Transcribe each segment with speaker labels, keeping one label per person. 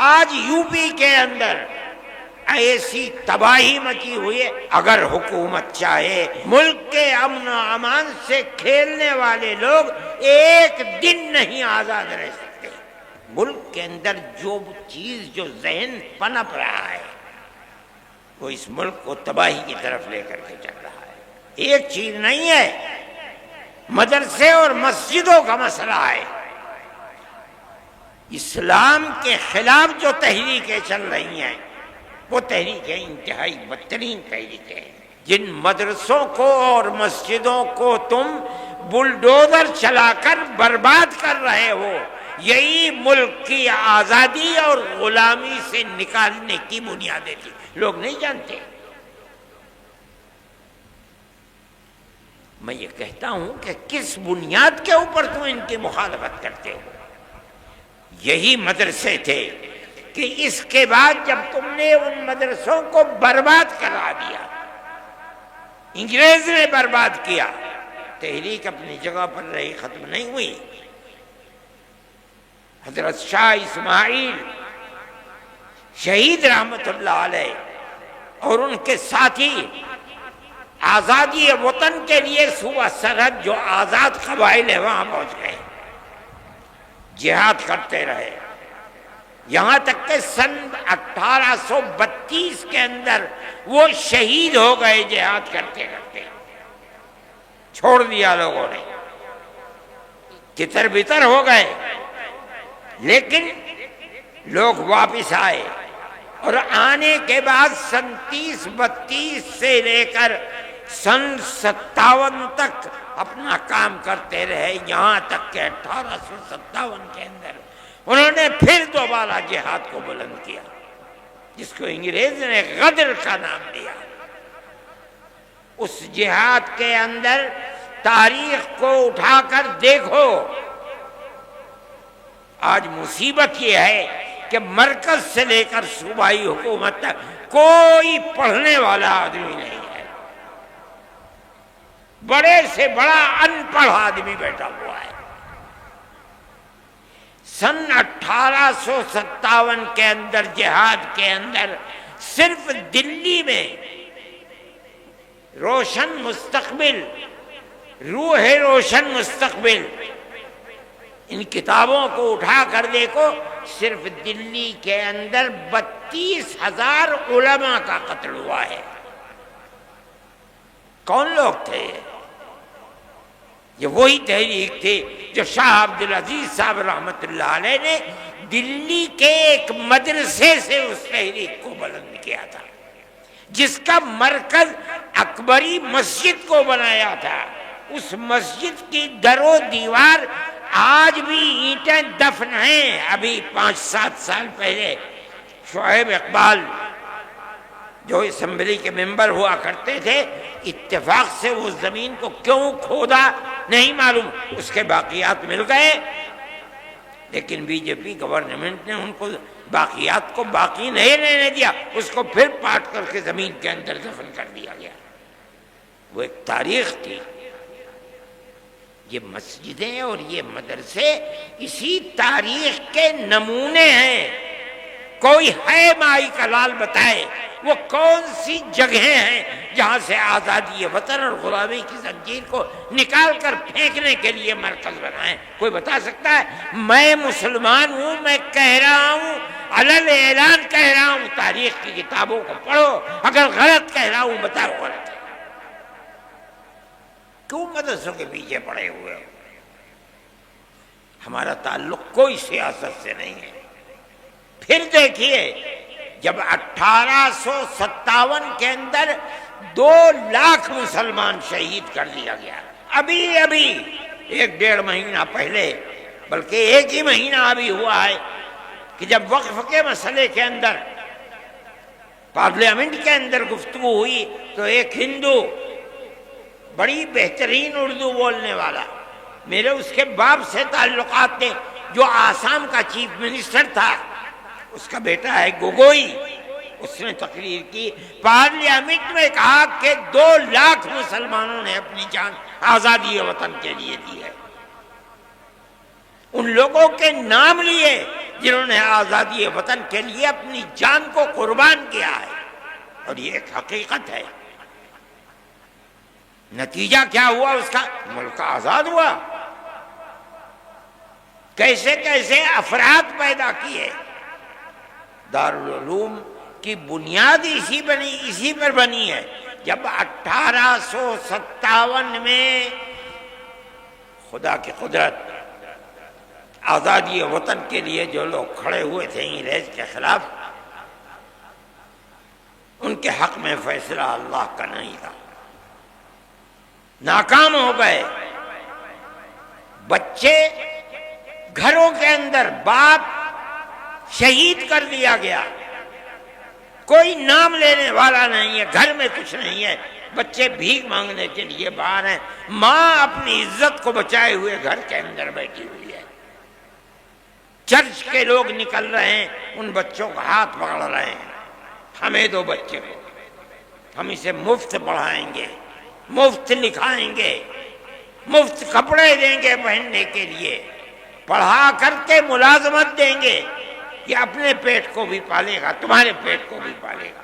Speaker 1: آج U P کے اندر ایسی تباہی مچی ہوئی ہے، اگر حکومت چاہے ملک کے امن و امان سے کھیلنے والے لوگ ایک دن نہیں آزاد رہ سکتے۔ ملک کے اندر جو چیز، جو ذہن پنپ رہا ہے، وہ اس ملک کو تباہی کی طرف لے کر کے چل رہا ہے۔ ایک چیز نہیں ہے، مدرسے اور مسجدوں کا مسئلہ ہے۔ اسلام کے خلاف جو تحریکیں چل رہی ہیں وہ تحریکیں انتہائی بدترین تحریکیں ہیں۔ جن مدرسوں کو اور مسجدوں کو تم بلڈوزر چلا کر برباد کر رہے ہو، یہی ملک کی آزادی اور غلامی سے نکالنے کی بنیادیں تھی۔ لوگ نہیں جانتے۔ میں یہ کہتا ہوں کہ کس بنیاد کے اوپر تم ان کی مخالفت کرتے ہو؟ یہی مدرسے تھے کہ اس کے بعد جب تم نے ان مدرسوں کو برباد کرا دیا، انگریز نے برباد کیا، تحریک اپنی جگہ پر رہی، ختم نہیں ہوئی۔ حضرت شاہ اسماعیل شہید رحمت اللہ علیہ اور ان کے ساتھی آزادی وطن کے لیے صوبہ سرحد جو آزاد قبائل ہیں وہاں پہنچ گئے، جہاد کرتے رہے، یہاں تک کہ سن 1832 کے اندر وہ شہید ہو گئے جہاد کرتے کرتے۔ چھوڑ دیا لوگوں نے، تتر بتر ہو گئے، لیکن لوگ واپس آئے، اور آنے کے بعد سن 30-32 سے لے کر سن 57 تک اپنا کام کرتے رہے، یہاں تک کہ 1857 کے اندر انہوں نے پھر دوبارہ جہاد کو بلند کیا، جس کو انگریز نے غدر کا نام دیا۔ اس جہاد کے اندر تاریخ کو اٹھا کر دیکھو، آج مصیبت یہ ہے کہ مرکز سے لے کر صوبائی حکومت تک کوئی پڑھنے والا آدمی نہیں ہے، بڑے سے بڑا ان پڑھ آدمی بیٹھا ہوا ہے۔ سن 1857 کے اندر جہاد کے اندر صرف دلی میں روشن مستقبل، روح روشن مستقبل، ان کتابوں کو اٹھا کر دیکھو، صرف دلی کے اندر 32,000 علماء کا قتل ہوا ہے۔ کون لوگ تھے یہ وہی تحریک تھی جو شاہ عبدالعزیز صاحب رحمت اللہ علیہ نے دلی کے ایک مدرسے سے اس تحریک کو بلند کیا تھا، جس کا مرکز اکبری مسجد کو بنایا تھا۔ اس مسجد کی در و دیوار آج بھی اینٹیں دفن ہیں۔ ابھی 5-7 سال پہلے شعیب اقبال جو اسمبلی کے ممبر ہوا کرتے تھے، اتفاق سے وہ زمین کو کیوں کھودا نہیں معلوم، اس کے باقیات مل گئے، لیکن بی جے پی گورنمنٹ نے ان کو باقیات کو باقی نہیں رہنے دیا، اس کو پھر پاٹ کر کے زمین کے اندر دفن کر دیا گیا۔ وہ ایک تاریخ تھی۔ یہ مسجدیں اور یہ مدرسے اسی تاریخ کے نمونے ہیں۔ کوئی ہے مائی کا لال بتائے وہ کون سی جگہیں ہیں جہاں سے آزادی وطن اور غلامی کی زنجیر کو نکال کر پھینکنے کے لیے مرکز بنائیں؟ کوئی بتا سکتا ہے؟ میں مسلمان ہوں، میں کہہ رہا ہوں، علل اعلان کہہ رہا ہوں، تاریخ کی کتابوں کو پڑھو، اگر غلط کہہ رہا ہوں بتاؤ غلط ہے۔ کیوں مدرسوں کے پیچھے پڑے ہوئے ہو؟ ہمارا تعلق کوئی سیاست سے نہیں ہے۔ پھر دیکھیے، جب 1857 کے اندر 2 لاکھ مسلمان شہید کر دیا گیا، ابھی 1-1.5 مہینہ پہلے، بلکہ 1 ہی مہینہ ابھی ہوا ہے کہ جب وقف کے مسئلے کے اندر پارلیمنٹ کے اندر گفتگو ہوئی تو ایک ہندو، بڑی بہترین اردو بولنے والا، میرے اس کے باپ سے تعلقات تھے، جو آسام کا چیف منسٹر تھا، اس کا بیٹا ہے گوگوئی، اس نے تقریر کی، پارلیمنٹ میں کہا کہ 2 لاکھ مسلمانوں نے اپنی جان آزادی وطن کے لیے دی ہے۔ ان لوگوں کے نام لیے جنہوں نے آزادی وطن کے لیے اپنی جان کو قربان کیا ہے، اور یہ ایک حقیقت ہے۔ نتیجہ کیا ہوا اس کا؟ ملک آزاد ہوا۔ کیسے کیسے افراد پیدا کیے۔ دارالعلوم کی بنیاد اسی پر بنی ہے۔ جب 1857 میں خدا کی قدرت آزادی وطن کے لیے جو لوگ کھڑے ہوئے تھے انگریز کے خلاف، ان کے حق میں فیصلہ اللہ کا نہیں تھا، ناکام ہو گئے۔ بچے گھروں کے اندر، باپ شہید کر دیا گیا، کوئی نام لینے والا نہیں ہے، گھر میں کچھ نہیں ہے، بچے بھیک مانگنے کے لیے باہر ہیں، ماں اپنی عزت کو بچائے ہوئے گھر کے اندر بیٹھی ہوئی ہے۔ چرچ کے لوگ نکل رہے ہیں، ان بچوں کا ہاتھ پکڑ رہے ہیں، ہمیں دو بچے کو، ہم اسے مفت پڑھائیں گے، مفت لکھائیں گے، مفت کپڑے دیں گے پہننے کے لیے، پڑھا کر کے ملازمت دیں گے، یہ اپنے پیٹ کو بھی پالے گا، تمہارے پیٹ کو بھی پالے گا۔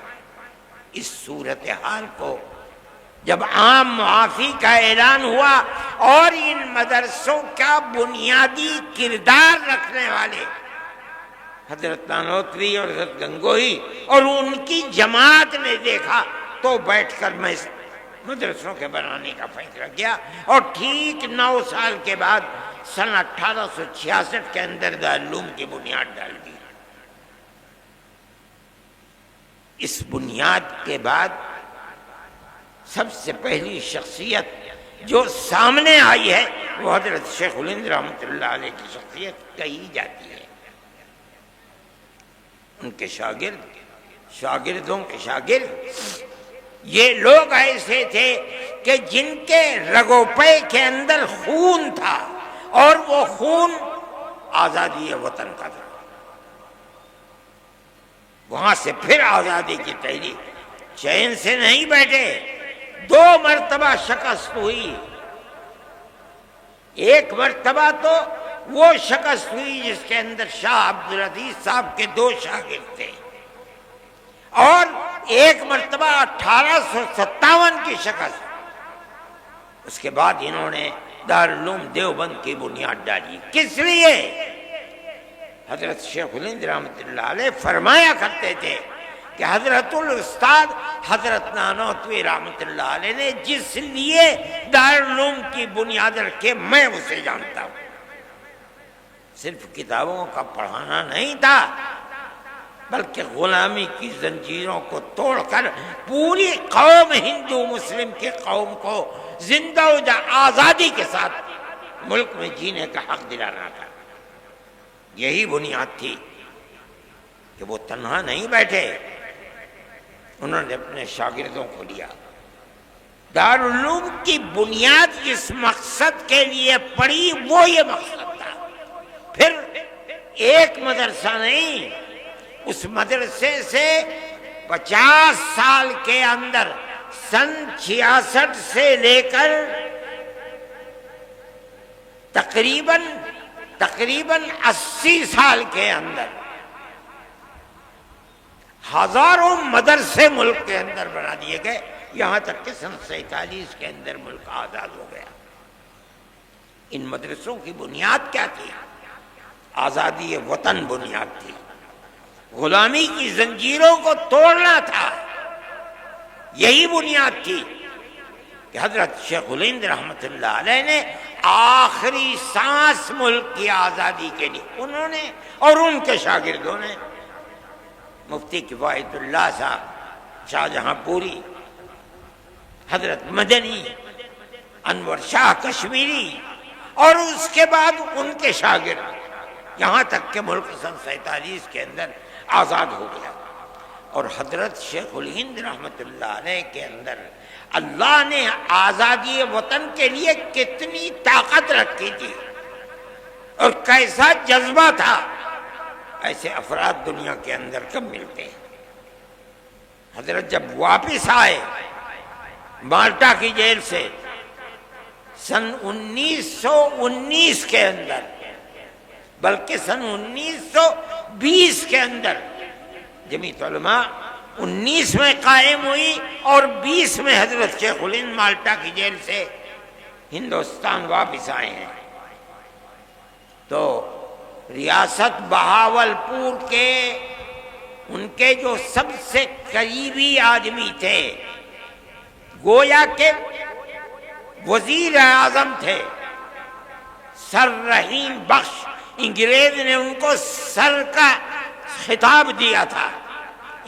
Speaker 1: اس صورتحال کو جب عام معافی کا اعلان ہوا اور ان مدرسوں کا بنیادی کردار رکھنے والے حضرت نانوتوی اور حضرت گنگوہی اور ان کی جماعت نے دیکھا تو بیٹھ کر میں مدرسوں کے بنانے کا فیصلہ کیا، اور ٹھیک 9 سال کے بعد سن 1866 کے اندر دارالعلوم کی بنیاد ڈال دی۔ اس بنیاد کے بعد سب سے پہلی شخصیت جو سامنے آئی ہے وہ حضرت شیخ الہند رحمۃ اللہ علیہ کی شخصیت کہی جاتی ہے۔ ان کے شاگردوں کے شاگرد یہ لوگ ایسے تھے کہ جن کے رگو پے کے اندر خون تھا، اور وہ خون آزادی وطن کا تھا۔ وہاں سے پھر آزادی کی تحریک، چین سے نہیں بیٹھے، 2 مرتبہ شکست ہوئی۔ ایک مرتبہ تو وہ شکست ہوئی جس کے اندر شاہ عبدالعزیز صاحب کے 2 شاگرد تھے، اور ایک مرتبہ 1857 کی شکست۔ اس کے بعد انہوں نے دارالعلوم دیوبند کی بنیاد ڈالی۔ کس لیے؟ حضرت شیخ الہند رحمۃ اللہ علیہ فرمایا کرتے تھے کہ حضرت الاستاد حضرت نانوتوی رحمۃ اللہ علیہ نے جس لیے دارالعلوم کی بنیاد رکھے میں اسے جانتا ہوں۔ صرف کتابوں کا پڑھانا نہیں تھا، بلکہ غلامی کی زنجیروں کو توڑ کر پوری قوم ہندو مسلم کی قوم کو زندہ و آزادی کے ساتھ ملک میں جینے کا حق دلانا تھا۔ یہی بنیاد تھی کہ وہ تنہا نہیں بیٹھے، انہوں نے اپنے شاگردوں کو لیا۔ دارالعلوم کی بنیاد جس مقصد کے لیے پڑی وہ یہ مقصد تھا۔ پھر ایک مدرسہ نہیں، اس مدرسے سے 50 سال کے اندر سن 66 سے لے کر تقریباً 80 سال کے اندر ہزاروں مدرسے ملک کے اندر بنا دیے گئے، یہاں تک کہ سن 47 کے اندر ملک آزاد ہو گیا۔ ان مدرسوں کی بنیاد کیا تھی؟ آزادی وطن بنیاد تھی، غلامی کی زنجیروں کو توڑنا تھا، یہی بنیاد تھی کہ حضرت شیخ الہند رحمۃ اللہ علیہ نے آخری سانس ملک کی آزادی کے لیے انہوں نے اور ان کے شاگردوں نے، مفتی کفایت اللہ صاحب شاہجہاں پوری، حضرت مدنی، انور شاہ کشمیری، اور اس کے بعد ان کے شاگرد، یہاں تک کہ ملک سن 47 کے اندر آزاد ہو گیا۔ اور حضرت شیخ الہند رحمۃ اللہ علیہ کے اندر اللہ نے آزادی وطن کے لیے کتنی طاقت رکھی تھی اور کیسا جذبہ تھا، ایسے افراد دنیا کے اندر کم ملتے ہیں۔ حضرت جب واپس آئے مالٹا کی جیل سے سن 1919 کے اندر، بلکہ سن 1920 کے اندر جمعیت علماء 19 میں قائم ہوئی اور 20 میں حضرت شیخ الہند مالٹا کی جیل سے ہندوستان واپس آئے ہیں۔ تو ریاست بہاولپور کے ان کے جو سب سے قریبی آدمی تھے، گویا کہ وزیر اعظم تھے سر رحیم بخش، انگریز نے ان کو سر کا خطاب دیا تھا،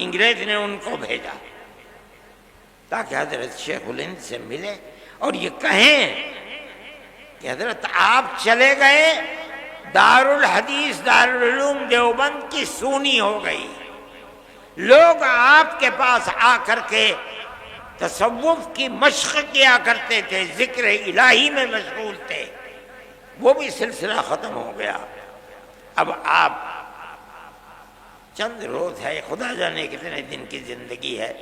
Speaker 1: انگریز نے ان کو بھیجا تاکہ حضرت شیخ الہند سے ملے اور یہ کہیں کہ حضرت آپ چلے گئے، دارالحدیث دارالعلوم دیوبند کی سونی ہو گئی، لوگ آپ کے پاس آ کر کے تصوف کی مشق کیا کرتے تھے، ذکر الہی میں مشغول تھے، وہ بھی سلسلہ ختم ہو گیا۔ اب آپ چند روز ہے، خدا جانے کتنے دن کی زندگی ہے،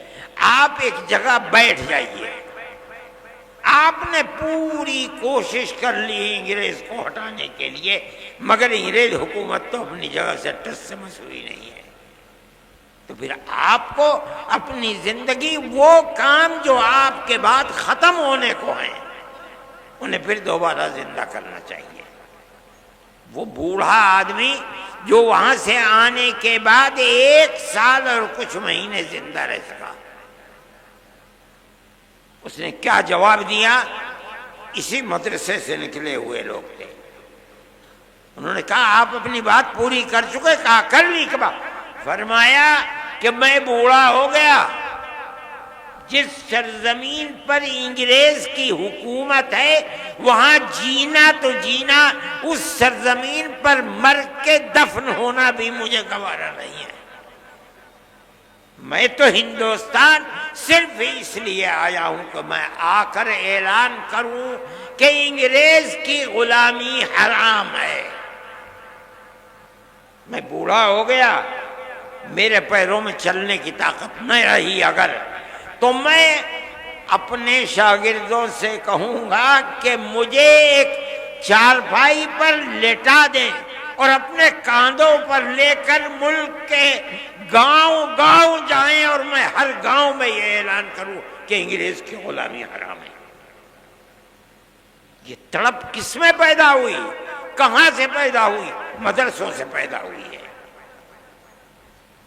Speaker 1: آپ ایک جگہ بیٹھ جائیے۔ آپ نے پوری کوشش کر لی انگریز کو ہٹانے کے لیے، مگر انگریز حکومت تو اپنی جگہ سے ٹس سے مس ہوئی نہیں ہے۔ تو پھر آپ کو اپنی زندگی، وہ کام جو آپ کے بعد ختم ہونے کو ہیں، انہیں پھر دوبارہ زندہ کرنا چاہیے۔ وہ بوڑھا آدمی جو وہاں سے آنے کے بعد 1 سال اور کچھ مہینے زندہ رہ سکا، اس نے کیا جواب دیا؟ اسی مدرسے سے نکلے ہوئے لوگ تھے، انہوں نے کہا آپ اپنی بات پوری کر چکے؟ کہا کر لی کبا؟ فرمایا کہ میں بوڑھا ہو گیا، جس سرزمین پر انگریز کی حکومت ہے وہاں جینا تو جینا، اس سرزمین پر مر کے دفن ہونا بھی مجھے گوارا نہیں ہے۔ میں تو ہندوستان صرف اس لیے آیا ہوں کہ میں آ کر اعلان کروں کہ انگریز کی غلامی حرام ہے۔ میں بوڑھا ہو گیا، میرے پیروں میں چلنے کی طاقت نہ رہی اگر، تو میں اپنے شاگردوں سے کہوں گا کہ مجھے ایک چارپائی پر لٹا دیں اور اپنے کاندھوں پر لے کر ملک کے گاؤں گاؤں جائیں اور میں ہر گاؤں میں یہ اعلان کروں کہ انگریز کی غلامی حرام ہے۔ یہ تڑپ کس میں پیدا ہوئی؟ کہاں سے پیدا ہوئی؟ مدرسوں سے پیدا ہوئی ہے۔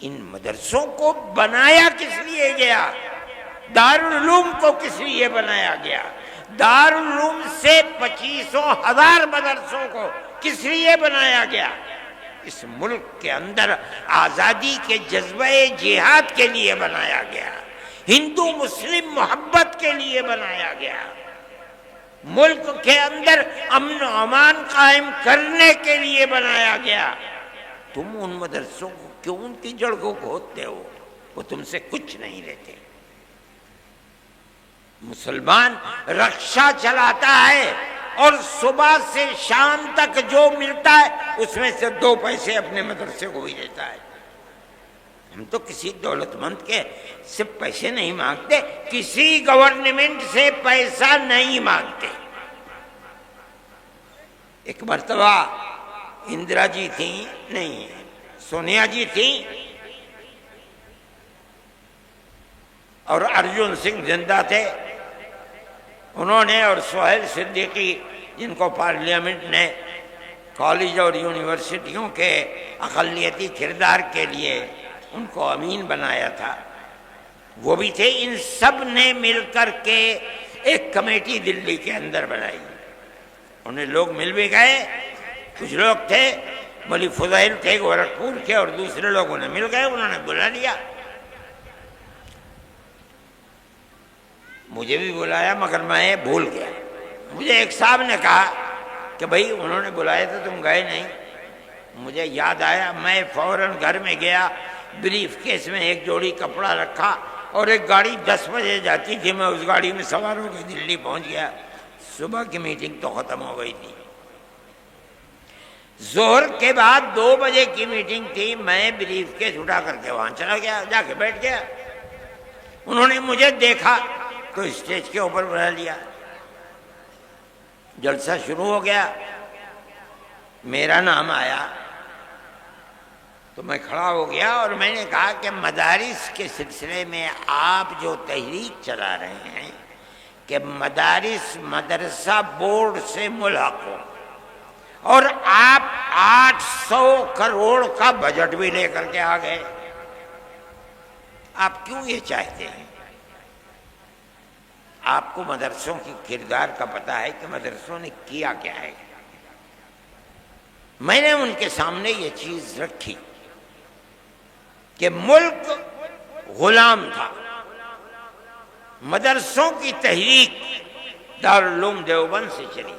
Speaker 1: ان مدرسوں کو بنایا کس لیے گیا؟ دارالعلوم کو کس لیے بنایا گیا؟ دارالعلوم سے 25,000 مدرسوں کو کس لیے بنایا گیا؟ اس ملک کے اندر آزادی کے جذبہ جہاد کے لیے بنایا گیا، ہندو مسلم محبت کے لیے بنایا گیا، ملک کے اندر امن و امان قائم کرنے کے لیے بنایا گیا۔ تم ان مدرسوں کو کیوں ان کی جڑ کو کھودتے ہو؟ وہ تم سے کچھ نہیں لیتے۔ مسلمان رکشہ چلاتا ہے اور صبح سے شام تک جو ملتا ہے اس میں سے 2 پیسے اپنے مدرسے کو بھی دیتا ہے۔ ہم تو کسی دولت مند کے صرف پیسے نہیں مانگتے، کسی گورنمنٹ سے پیسہ نہیں مانگتے۔ ایک مرتبہ اندرا جی تھیں، نہیں سونیا جی تھیں، اور ارجن سنگھ زندہ تھے، انہوں نے اور سہیل صدیقی، جن کو پارلیمنٹ نے کالج اور یونیورسٹیوں کے اقلیتی کردار کے لیے ان کو امین بنایا تھا، وہ بھی تھے۔ ان سب نے مل کر کے ایک کمیٹی دلی کے اندر بنائی، انہیں لوگ مل بھی گئے، کچھ لوگ تھے، مولوی فضیل تھے گورکھپور کے، اور دوسرے لوگ انہیں مل گئے، انہوں نے بلا لیا، مجھے بھی بلایا، مگر میں بھول گیا۔ مجھے ایک صاحب نے کہا کہ بھائی انہوں نے بلایا تو تم گئے نہیں۔ مجھے یاد آیا، میں فوراً گھر میں گیا، بریف کیس میں ایک جوڑی کپڑا رکھا، اور ایک گاڑی 10 بجے جاتی تھی، میں اس گاڑی میں سوار ہو کے دلی پہنچ گیا۔ صبح کی میٹنگ تو ختم ہو گئی تھی، ظہر کے بعد 2 بجے کی میٹنگ تھی، میں بریف کیس اٹھا کر کے وہاں چلا گیا، جا کے بیٹھ گیا۔ انہوں نے مجھے دیکھا تو اسٹیج کے اوپر بلا لیا، جلسہ شروع ہو گیا۔ میرا نام آیا تو میں کھڑا ہو گیا اور میں نے کہا کہ مدارس کے سلسلے میں آپ جو تحریک چلا رہے ہیں کہ مدارس مدرسہ بورڈ سے ملحق ہو، اور آپ 800 کروڑ کا بجٹ بھی لے کر کے آ گئے، آپ کیوں یہ چاہتے ہیں؟ آپ کو مدرسوں کی کردار کا پتہ ہے کہ مدرسوں نے کیا کیا ہے۔ میں نے ان کے سامنے یہ چیز رکھی کہ ملک غلام تھا، مدرسوں کی تحریک دارالعلوم دیوبند سے چلی،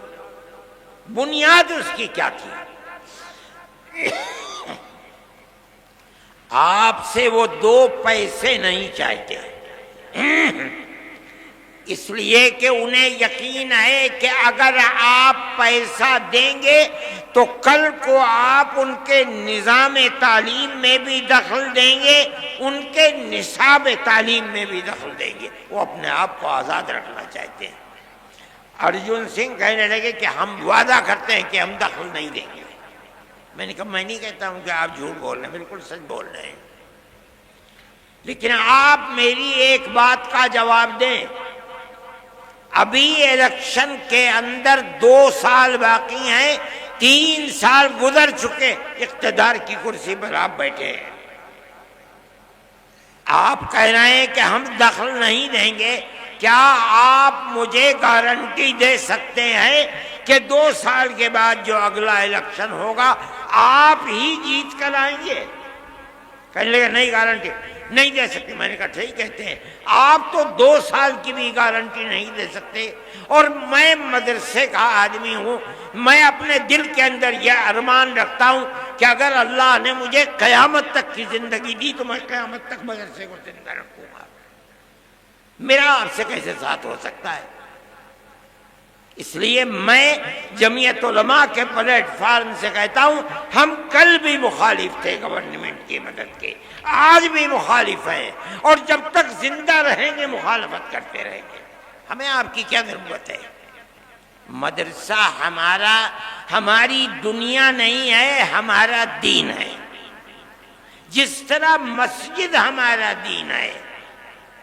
Speaker 1: بنیاد اس کی کیا تھی؟ آپ سے وہ 2 پیسے نہیں چاہتے، اس لیے کہ انہیں یقین ہے کہ اگر آپ پیسہ دیں گے تو کل کو آپ ان کے نظام تعلیم میں بھی دخل دیں گے، ان کے نصاب تعلیم میں بھی دخل دیں گے۔ وہ اپنے آپ کو آزاد رکھنا چاہتے ہیں۔ ارجن سنگھ کہنے لگے کہ ہم وعدہ کرتے ہیں کہ ہم دخل نہیں دیں گے۔ میں نے کہا میں نہیں کہتا ہوں کہ آپ جھوٹ بول رہے ہیں، بالکل سچ بول رہے ہیں، لیکن آپ میری ایک بات کا جواب دیں۔ ابھی الیکشن کے اندر 2 سال باقی ہیں، 3 سال گزر چکے، اقتدار کی کرسی پر آپ بیٹھے ہیں، آپ کہہ رہے ہیں کہ ہم دخل نہیں دیں گے۔ کیا آپ مجھے گارنٹی دے سکتے ہیں کہ 2 سال کے بعد جو اگلا الیکشن ہوگا آپ ہی جیت کر آئیں گے؟ کہنے لگے نہیں، گارنٹی نہیں دے سکتے۔ میں نے کہا ٹھیک کہتے ہیں، آپ تو 2 سال کی بھی گارنٹی نہیں دے سکتے، اور میں مدرسے کا آدمی ہوں، میں اپنے دل کے اندر یہ ارمان رکھتا ہوں کہ اگر اللہ نے مجھے قیامت تک کی زندگی دی تو میں قیامت تک مدرسے کو زندہ رکھوں گا۔ میرا آپ سے کیسے ساتھ ہو سکتا ہے؟ اس لیے میں جمعیت علماء کے پلیٹ فارم سے کہتا ہوں، ہم کل بھی مخالف تھے گورنمنٹ کی مدد کے، آج بھی مخالف ہیں، اور جب تک زندہ رہیں گے مخالفت کرتے رہیں گے۔ ہمیں آپ کی کیا ضرورت ہے؟ مدرسہ ہماری دنیا نہیں ہے، ہمارا دین ہے۔ جس طرح مسجد ہمارا دین ہے،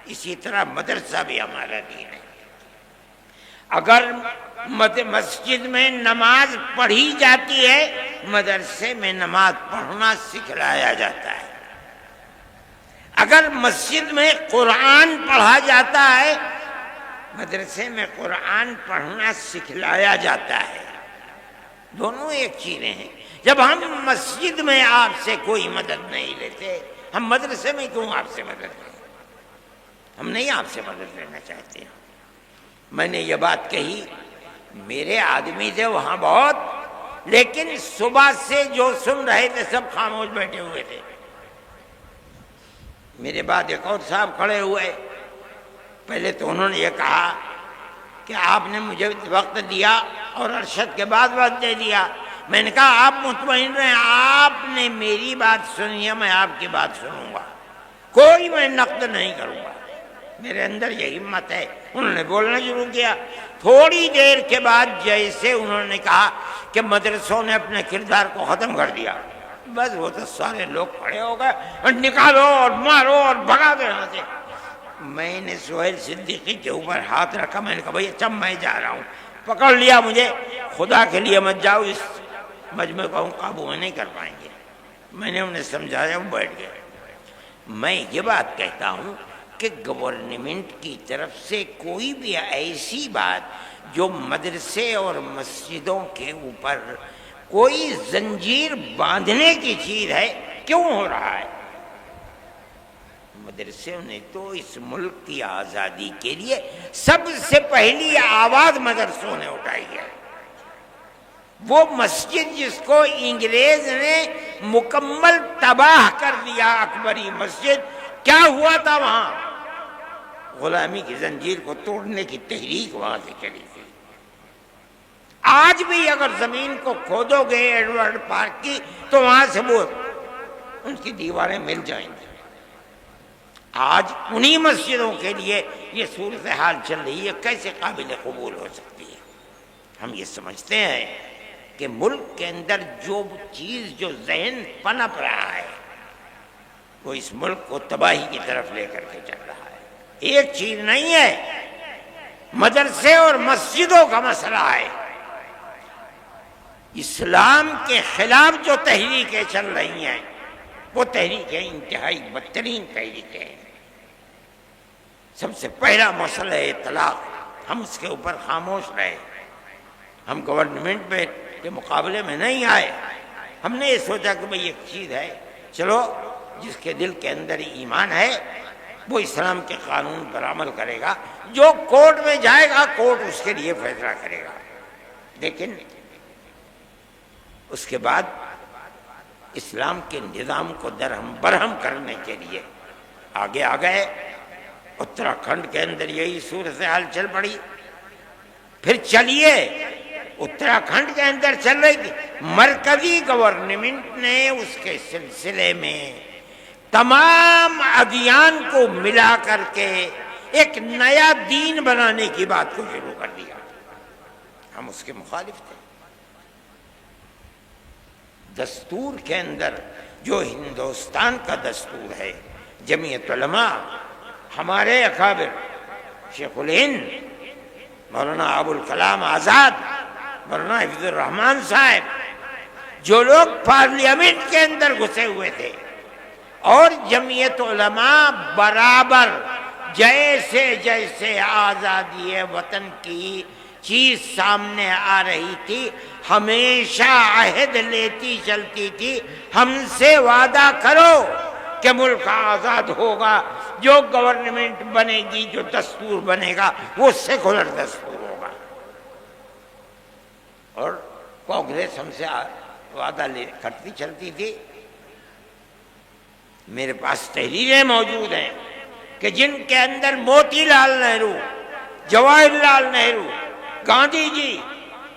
Speaker 1: اسی طرح مدرسہ بھی ہمارا دین ہے۔ اگر مسجد میں نماز پڑھی جاتی ہے، مدرسے میں نماز پڑھنا سکھلایا جاتا ہے۔ اگر مسجد میں قرآن پڑھا جاتا ہے، مدرسے میں قرآن پڑھنا سکھلایا جاتا ہے۔ دونوں ایک چیزیں ہیں۔ جب ہم مسجد میں آپ سے کوئی مدد نہیں لیتے، ہم مدرسے میں کیوں آپ سے مدد لیں؟ ہم نہیں آپ سے مدد لینا چاہتے ہیں۔ میں نے یہ بات کہی، میرے آدمی تھے وہاں بہت، لیکن صبح سے جو سن رہے تھے سب خاموش بیٹھے ہوئے تھے۔ میرے بعد ایک اور صاحب کھڑے ہوئے، پہلے تو انہوں نے یہ کہا کہ آپ نے مجھے وقت دیا اور ارشد کے بعد وقت دے دیا۔ میں نے کہا آپ مطمئن رہیں، آپ نے میری بات سنی ہے، میں آپ کی بات سنوں گا، کوئی میں نقد نہیں کروں گا۔ میرے اندر یہ ہمت ہے۔ انہوں نے بولنا شروع کیا۔ تھوڑی دیر کے بعد جیسے انہوں نے کہا کہ مدرسوں نے اپنے کردار کو ختم کر دیا، بس وہ تو سارے لوگ کھڑے ہو گئے اور نکالو اور مارو اور بھگا دو یہاں سے۔ میں نے سہیل صدیقی کے اوپر ہاتھ رکھا، میں نے کہا بھائی اچھا میں جا رہا ہوں، پکڑ لیا مجھے، خدا کے لیے مت جاؤ، اس مجمع کو ہم قابو میں نہیں کر پائیں گے۔ میں نے انہیں سمجھایا، وہ بیٹھ گئے۔ میں یہ بات کہتا ہوں کہ گورنمنٹ کی طرف سے کوئی بھی ایسی بات جو مدرسے اور مسجدوں کے اوپر کوئی زنجیر باندھنے کی چیز ہے، کیوں ہو رہا ہے؟ مدرسے نے تو اس ملک کی آزادی کے لیے سب سے پہلی آواز مدرسوں نے اٹھائی ہے۔ وہ مسجد جس کو انگریز نے مکمل تباہ کر دیا، اکبری مسجد، کیا ہوا تھا وہاں؟ غلامی کی زنجیر کو توڑنے کی تحریک وہاں سے چلی تھی۔ آج بھی اگر زمین کو کھودو گے ایڈورڈ پارک کی تو وہاں سے وہ ان کی دیواریں مل جائیں گی۔ آج انہی مسجدوں کے لیے یہ صورتحال چل رہی ہے، کیسے قابل قبول ہو سکتی ہے؟ ہم یہ سمجھتے ہیں کہ ملک کے اندر جو چیز جو ذہن پنپ رہا ہے وہ اس ملک کو تباہی کی طرف لے کر کے چل رہا ہے۔ ایک چیز نہیں ہے، مدرسے اور مسجدوں کا مسئلہ ہے۔ اسلام کے خلاف جو تحریکیں چل رہی ہیں وہ تحریکیں انتہائی بدترین تحریکیں ہیں۔ سب سے پہلا مسئلہ ہے طلاق، ہم اس کے اوپر خاموش رہے، ہم گورنمنٹ کے مقابلے میں نہیں آئے۔ ہم نے یہ سوچا کہ بھئی ایک چیز ہے، چلو جس کے دل کے اندر ایمان ہے وہ اسلام کے قانون پر عمل کرے گا، جو کورٹ میں جائے گا کورٹ اس کے لیے فیصلہ کرے گا۔ لیکن اس کے بعد اسلام کے نظام کو درہم برہم کرنے کے لیے آگے آ گئے۔ اتراکھنڈ کے اندر یہی صورتحال چل پڑی۔ پھر چلیے اتراکھنڈ کے اندر چل رہی تھی، مرکزی گورنمنٹ نے اس کے سلسلے میں تمام ادیان کو ملا کر کے ایک نیا دین بنانے کی بات کو شروع کر دیا۔ ہم اس کے مخالف تھے۔ دستور کے اندر جو ہندوستان کا دستور ہے، جمعیت علماء، ہمارے اکابر شیخ الہند مولانا ابوالکلام آزاد، مولانا حفیظ الرحمان صاحب، جو لوگ پارلیمنٹ کے اندر گھسے ہوئے تھے، اور جمعیت علماء برابر جیسے جیسے آزادی وطن کی چیز سامنے آ رہی تھی ہمیشہ عہد لیتی چلتی تھی، ہم سے وعدہ کرو کہ ملک آزاد ہوگا، جو گورنمنٹ بنے گی، جو دستور بنے گا وہ سیکولر دستور ہوگا۔ اور کانگریس ہم سے وعدہ کرتی چلتی تھی۔ میرے پاس تحریریں موجود ہیں کہ جن کے اندر موتی لال نہرو، جواہر لال نہرو، گاندھی جی،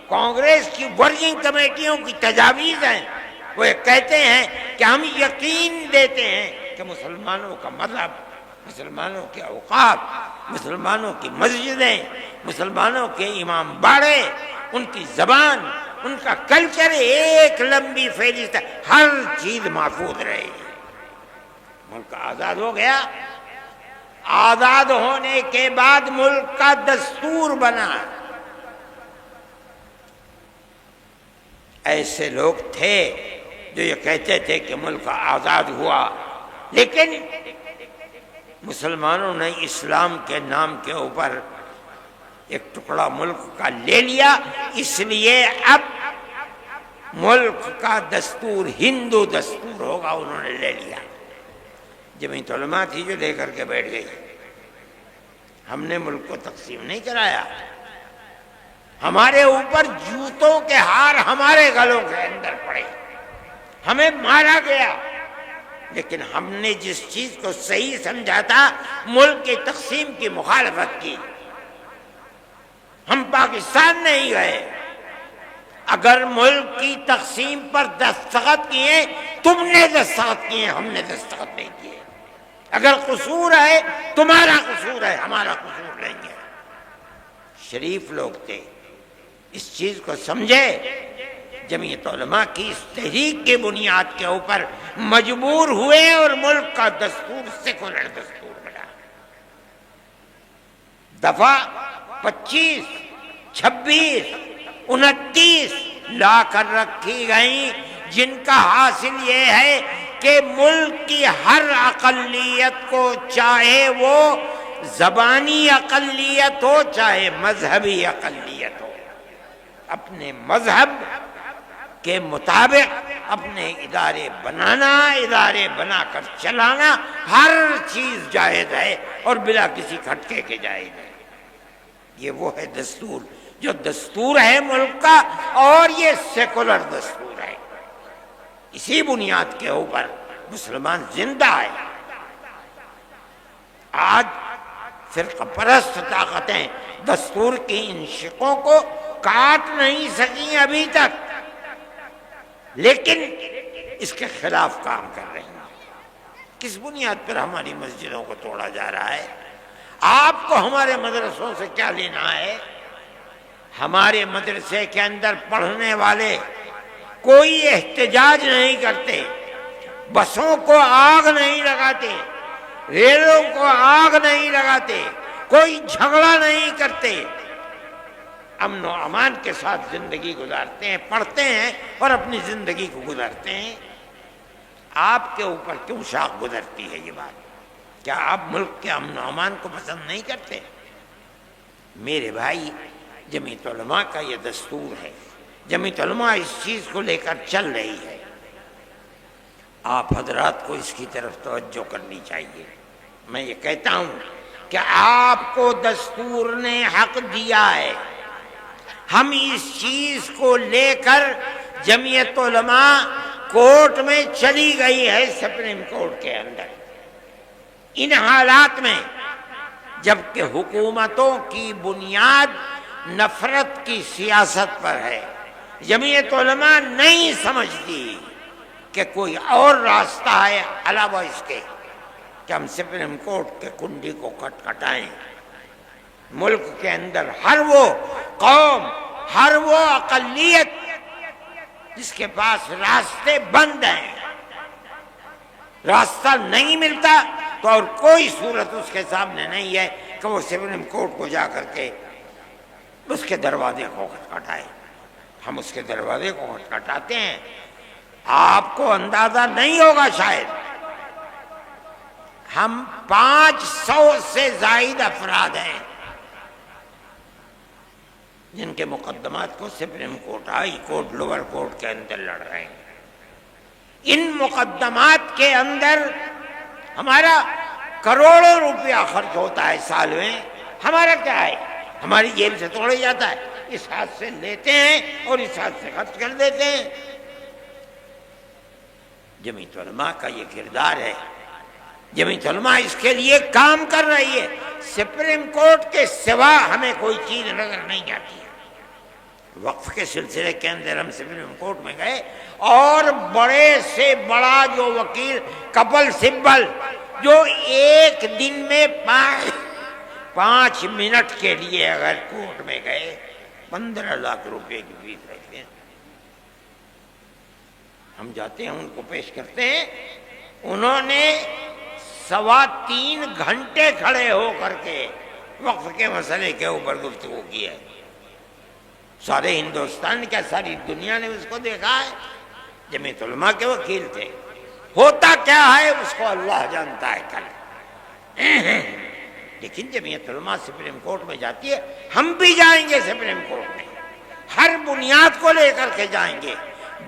Speaker 1: کانگریس کی ورکنگ کمیٹیوں کی تجاویز ہیں۔ وہ کہتے ہیں کہ ہم یقین دیتے ہیں کہ مسلمانوں کا مذہب، مسلمانوں کے اوقاف، مسلمانوں کی مسجدیں، مسلمانوں کے امام باڑے، ان کی زبان، ان کا کلچر، ایک لمبی فہرست ہے، ہر چیز محفوظ رہے گی۔ ملک آزاد ہو گیا۔ آزاد ہونے کے بعد ملک کا دستور بنا۔ ایسے لوگ تھے جو یہ کہتے تھے کہ ملک آزاد ہوا، لیکن مسلمانوں نے اسلام کے نام کے اوپر ایک ٹکڑا ملک کا لے لیا، اس لیے اب ملک کا دستور ہندو دستور ہوگا، انہوں نے لے لیا۔ جمعیت علماء تھی جو لے کر کے بیٹھ گئی۔ ہم نے ملک کو تقسیم نہیں کرایا، ہمارے اوپر جوتوں کے ہار ہمارے گلوں کے اندر پڑے، ہمیں مارا گیا، لیکن ہم نے جس چیز کو صحیح سمجھا تھا، ملک کی تقسیم کی مخالفت کی۔ ہم پاکستان نہیں گئے۔ اگر ملک کی تقسیم پر دستخط کیے، تم نے دستخط کیے، ہم نے دستخط نہیں کیے۔ اگر قصور ہے تمہارا قصور ہے، ہمارا قصور نہیں ہے۔ شریف لوگ تھے، اس چیز کو سمجھے۔ جمعیت علماء کی اس تحریک کی بنیاد کے اوپر مجبور ہوئے اور ملک کا دستور سیکولر دستور بنا۔ دفعہ 25، 26، 29 لا کر رکھی گئیں، جن کا حاصل یہ ہے کہ ملک کی ہر اقلیت کو، چاہے وہ زبانی اقلیت ہو چاہے مذہبی اقلیت ہو، اپنے مذہب کے مطابق اپنے ادارے بنانا، ادارے بنا کر چلانا، ہر چیز جائز ہے اور بلا کسی کھٹکے کے جائز ہے۔ یہ وہ ہے دستور جو دستور ہے ملک کا، اور یہ سیکولر دستور ہے۔ اسی بنیاد کے اوپر مسلمان زندہ ہے۔ آج فرقہ پرست طاقتیں دستور کی ان شقوں کو کاٹ نہیں سکیں ابھی تک، لیکن اس کے خلاف کام کر رہی ہیں۔ کس بنیاد پر ہماری مسجدوں کو توڑا جا رہا ہے؟ آپ کو ہمارے مدرسوں سے کیا لینا ہے؟ ہمارے مدرسے کے اندر پڑھنے والے کوئی احتجاج نہیں کرتے، بسوں کو آگ نہیں لگاتے، ریلوں کو آگ نہیں لگاتے، کوئی جھگڑا نہیں کرتے، امن و امان کے ساتھ زندگی گزارتے ہیں، پڑھتے ہیں اور اپنی زندگی کو گزارتے ہیں۔ آپ کے اوپر کیوں شاخ گزرتی ہے یہ بات؟ کیا آپ ملک کے امن و امان کو پسند نہیں کرتے؟ میرے بھائی، جمعیت علماء کا یہ دستور ہے، جمعیت علماء اس چیز کو لے کر چل رہی ہے، آپ حضرات کو اس کی طرف توجہ کرنی چاہیے۔ میں یہ کہتا ہوں کہ آپ کو دستور نے حق دیا ہے، ہم اس چیز کو لے کر جمعیت علماء کورٹ میں چلی گئی ہے، سپریم کورٹ کے اندر، ان حالات میں جبکہ حکومتوں کی بنیاد نفرت کی سیاست پر ہے، جمعیت علماء نہیں سمجھتی کہ کوئی اور راستہ ہے علاوہ اس کے کہ ہم سپریم کورٹ کے کنڈی کو کھٹکھٹائیں۔ ملک کے اندر ہر وہ قوم، ہر وہ اقلیت جس کے پاس راستے بند ہیں، راستہ نہیں ملتا تو اور کوئی صورت اس کے سامنے نہیں ہے کہ وہ سپریم کورٹ کو جا کر کے اس کے دروازے کو کھٹکھٹائے۔ ہم اس کے دروازے کو کھٹکھٹاتے ہیں۔ آپ کو اندازہ نہیں ہوگا شاید، ہم 500 سے زائد افراد ہیں جن کے مقدمات کو supreme court, high court, lower court کے اندر لڑ رہے ہیں۔ ان مقدمات کے اندر ہمارا کروڑوں روپیہ خرچ ہوتا ہے سال میں، ہمارا کیا ہے؟ ہماری جیب سے توڑے جاتا ہے، اس ہاتھ سے لیتے ہیں اور اس ہاتھ سے خرچ کر دیتے ہیں۔ جمعیت علماء کا یہ کردار ہے، جمعیت علماء اس کے لیے کام کر رہی ہے۔ سپریم کورٹ کے سوا ہمیں کوئی چیز نظر نہیں آتی ہے۔ وقف کے سلسلے کے اندر ہم سپریم کورٹ میں گئے اور بڑے سے بڑا جو وکیل کپل سبل جو ایک دن میں 5 منٹ کے لیے اگر کورٹ میں گئے 15 لاکھ روپے کی فیس رکھتے ہیں، ہم جاتے ہیں ان کو پیش کرتے ہیں، انہوں نے 3.25 گھنٹے کھڑے ہو کر کے وقف کے مسئلے کے اوپر گفتگو کی ہے۔ سارے ہندوستان کیا ساری دنیا نے اس کو دیکھا ہے؟ جمعیت علماء کے وکیل تھے۔ ہوتا کیا ہے اس کو اللہ جانتا ہے کل، لیکن جمعیت علماء سپریم کورٹ میں جاتی ہے، ہم بھی جائیں گے سپریم کورٹ میں، ہر بنیاد کو لے کر کے جائیں گے،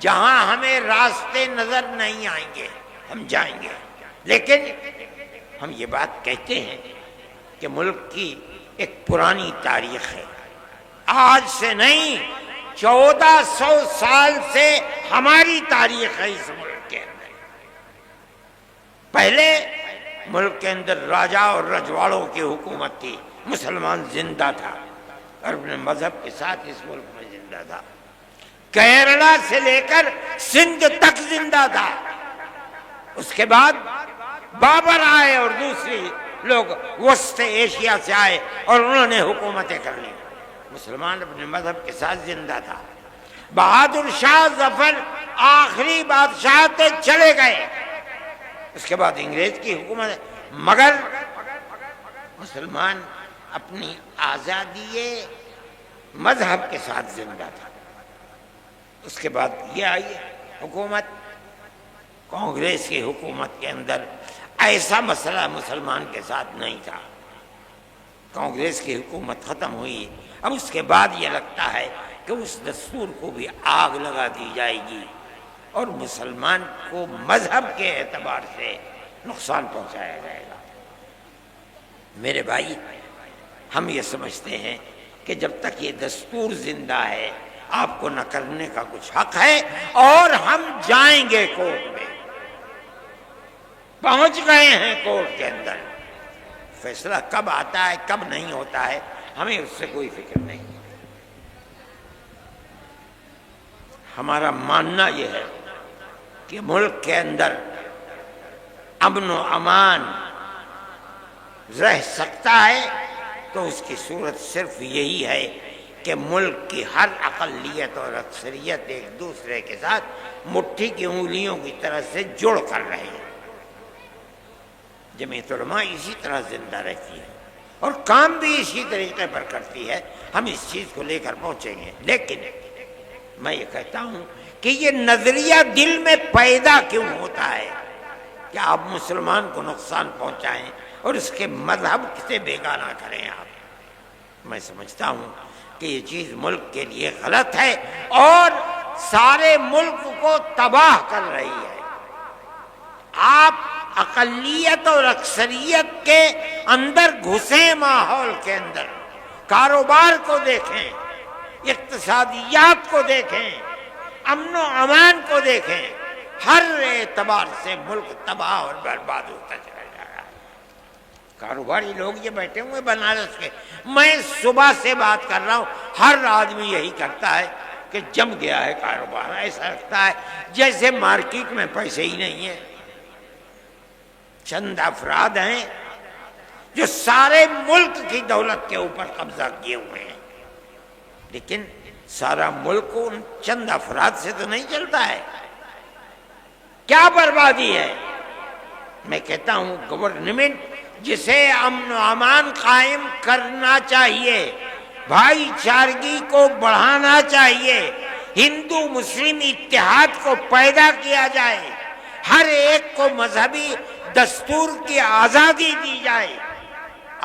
Speaker 1: جہاں ہمیں راستے نظر نہیں آئیں گے ہم جائیں گے۔ لیکن ہم یہ بات کہتے ہیں کہ ملک کی ایک پرانی تاریخ ہے، آج سے نہیں 1400 سال سے ہماری تاریخ ہے اس ملک کے اندر۔ پہلے ملک کے اندر راجا اور رجواڑوں کی حکومت تھی، مسلمان زندہ تھا اور اپنے مذہب کے ساتھ اس ملک میں زندہ تھا، کیرلا سے لے کر سندھ تک زندہ تھا۔ اس کے بعد بابر آئے اور دوسری لوگ وسط ایشیا سے آئے اور انہوں نے حکومتیں کر لی، مسلمان اپنے مذہب کے ساتھ زندہ تھا۔ بہادر شاہ ظفر آخری بادشاہ تھے، چلے گئے، اس کے بعد انگریز کی حکومت، مگر مسلمان اپنی آزادی مذہب کے ساتھ زندہ تھا۔ اس کے بعد یہ آئی حکومت، کانگریس کی حکومت کے اندر ایسا مسئلہ مسلمان کے ساتھ نہیں تھا، کانگریس کی حکومت ختم ہوئی، اب اس کے بعد یہ لگتا ہے کہ اس دستور کو بھی آگ لگا دی جائے گی اور مسلمان کو مذہب کے اعتبار سے نقصان پہنچایا جائے گا۔ میرے بھائی، ہم یہ سمجھتے ہیں کہ جب تک یہ دستور زندہ ہے آپ کو نہ کرنے کا کچھ حق ہے، اور ہم جائیں گے کورٹ میں، پہنچ گئے ہیں کورٹ کے اندر، فیصلہ کب آتا ہے کب نہیں ہوتا ہے ہمیں اس سے کوئی فکر نہیں۔ ہمارا ماننا یہ ہے کہ ملک کے اندر امن و امان رہ سکتا ہے تو اس کی صورت صرف یہی ہے کہ ملک کی ہر اقلیت اور اکثریت ایک دوسرے کے ساتھ مٹھی کی انگلیوں کی طرح سے جڑ کر رہے ہیں۔ جمعیت علماء اسی طرح زندہ رہتی ہے اور کام بھی اسی طریقے پر کرتی ہے۔ ہم اس چیز کو لے کر پہنچیں گے، لیکن میں یہ کہتا ہوں کہ یہ نظریہ دل میں پیدا کیوں ہوتا ہے کہ آپ مسلمان کو نقصان پہنچائیں اور اس کے مذہب سے بیگانہ کریں آپ؟ میں سمجھتا ہوں کہ یہ چیز ملک کے لیے غلط ہے اور سارے ملک کو تباہ کر رہی ہے۔ آپ اقلیت اور اکثریت کے اندر گھسیں، ماحول کے اندر کاروبار کو دیکھیں، اقتصادیات کو دیکھیں، امن و امان کو دیکھیں، ہر اعتبار سے ملک تباہ اور برباد ہوتا چلا جا رہا ہے۔ کاروباری لوگ یہ بیٹھے ہوئے بنارس کے، میں صبح سے بات کر رہا ہوں، ہر آدمی یہی کرتا ہے کہ جم گیا ہے کاروبار، ایسا لگتا ہے جیسے مارکیٹ میں پیسے ہی نہیں ہیں۔ چند افراد ہیں جو سارے ملک کی دولت کے اوپر قبضہ کیے ہوئے ہیں، لیکن سارا ملک ان چند افراد سے تو نہیں چلتا ہے۔ کیا بربادی ہے؟ میں کہتا ہوں گورنمنٹ جسے امن و امان قائم کرنا چاہیے، بھائی چارگی کو بڑھانا چاہیے، ہندو مسلم اتحاد کو پیدا کیا جائے، ہر ایک کو مذہبی دستور کی آزادی دی جائے،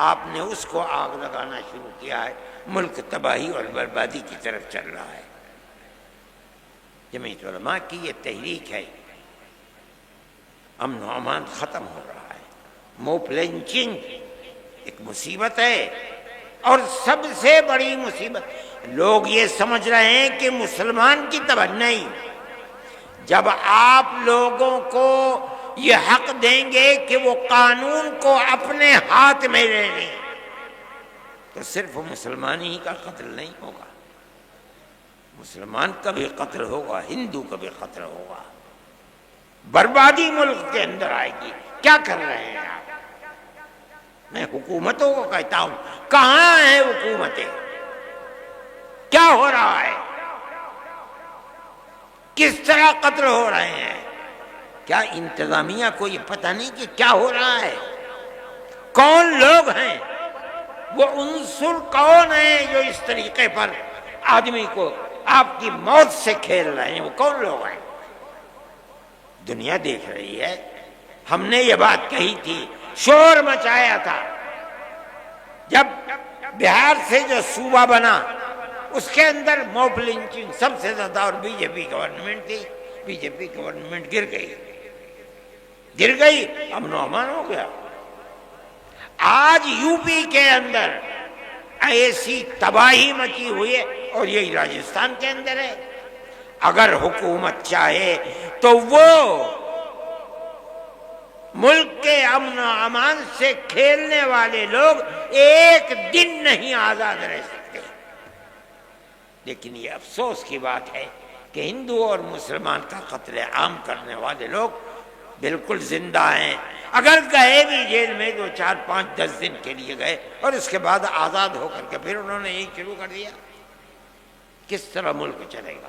Speaker 1: آپ نے اس کو آگ لگانا شروع کیا ہے۔ ملک تباہی اور بربادی کی طرف چل رہا ہے۔ جمعیت علماء کی یہ تحریک ہے، امن و امان ختم ہو رہا ہے۔ موب لنچنگ ایک مصیبت ہے اور سب سے بڑی مصیبت لوگ یہ سمجھ رہے ہیں کہ مسلمان کی طرح نہیں۔ جب آپ لوگوں کو یہ حق دیں گے کہ وہ قانون کو اپنے ہاتھ میں لے لیں تو صرف مسلمان ہی کا قتل نہیں ہوگا، مسلمان کا بھی قتل ہوگا، ہندو کا بھی قتل ہوگا، بربادی ملک کے اندر آئے گی۔ کیا کر رہے ہیں آپ؟ میں حکومتوں کو کہتا ہوں، کہاں ہیں حکومتیں؟ کیا ہو رہا ہے؟ کس طرح قتل ہو رہے ہیں؟ کیا انتظامیہ کو یہ پتہ نہیں کہ کیا ہو رہا ہے؟ کون لوگ ہیں؟ وہ عنصر کون ہیں جو اس طریقے پر آدمی کو آپ کی موت سے کھیل رہے ہیں؟ وہ کون لوگ ہیں؟ دنیا دیکھ رہی ہے۔ ہم نے یہ بات کہی تھی، شور مچایا تھا، جب بہار سے جو صوبہ بنا اس کے اندر موب لنچنگ سب سے زیادہ، اور بی جے پی گورنمنٹ تھی، بی جے پی گورنمنٹ گر گئی، امن و امان ہو گیا۔ آج یو پی کے اندر ایسی تباہی مچی ہوئی ہے اور یہی راجستھان کے اندر ہے۔ اگر حکومت چاہے تو وہ ملک کے امن و امان سے کھیلنے والے لوگ ایک دن نہیں آزاد رہ سکتے۔ لیکن یہ افسوس کی بات ہے کہ ہندو اور مسلمان کا قتل عام کرنے والے لوگ بالکل زندہ ہیں، اگر گئے بھی جیل میں 2 4 5 10 دن کے لیے گئے اور اس کے بعد آزاد ہو کر کے پھر انہوں نے یہی شروع کر دیا۔ کس طرح ملک چلے گا؟